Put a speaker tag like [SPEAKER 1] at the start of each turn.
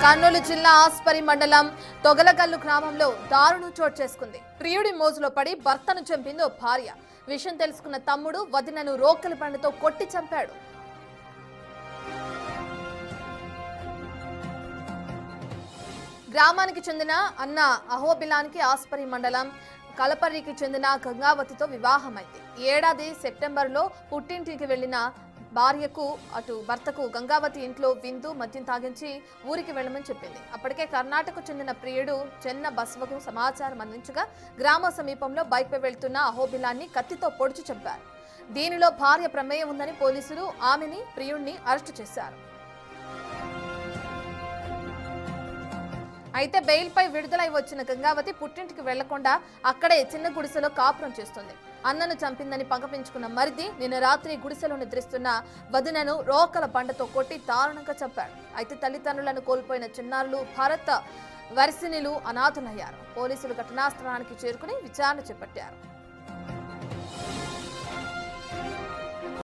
[SPEAKER 1] కర్నూలు జిల్లా ఆస్పరి మండలం తొగలగల్లు గ్రామంలో దారుణం చోటు చేసుకుంది. ప్రియుడి మోజులో పడి భర్తను చంపింది ఓ భార్య. విషయం తెలుసుకున్న తమ్ముడు వదినను రోకలి బండతో కొట్టి చంపాడు. గ్రామానికి చెందిన అన్న అహోబిలానికి ఆస్పరి మండలం కలపర్రికి చెందిన గంగావతితో వివాహమైంది. ఏడాది సెప్టెంబర్లో పుట్టింటికి వెళ్లిన భార్యకు అటు భర్తకు గంగావతి ఇంట్లో విందు మద్యం తాగించి ఊరికి వెళ్లమని చెప్పింది. అప్పటికే కర్ణాటకకు చెందిన ప్రియుడు చెన్న బస్వకు సమాచారం అందించగా గ్రామ సమీపంలో బైక్పై వెళ్తున్న అహోబిలాన్ని కత్తితో పొడిచి చంపారు. దీనిలో భార్య ప్రమేయం ఉందని పోలీసులు ఆమెని ప్రియుడిని అరెస్టు చేశారు. అయితే బెయిల్పై విడుదలై వచ్చిన గంగావతి పుట్టింటికి వెళ్లకుండా అక్కడే చిన్న గుడిసెలో కాపురం చేస్తుంది. అన్నను చంపిందని పగపించుకున్న మరిది నిన్న రాత్రి గుడిసెలో నిద్రిస్తున్న వదినను రోకల బండతో కొట్టి దారుణంగా చంపాడు. అయితే తల్లిదండ్రులను కోల్పోయిన చిన్నారులు భరత్ వర్సినిలు అనాథులయ్యారు. పోలీసులు ఘటనా స్థలానికి చేరుకుని విచారణ చేపట్టారు.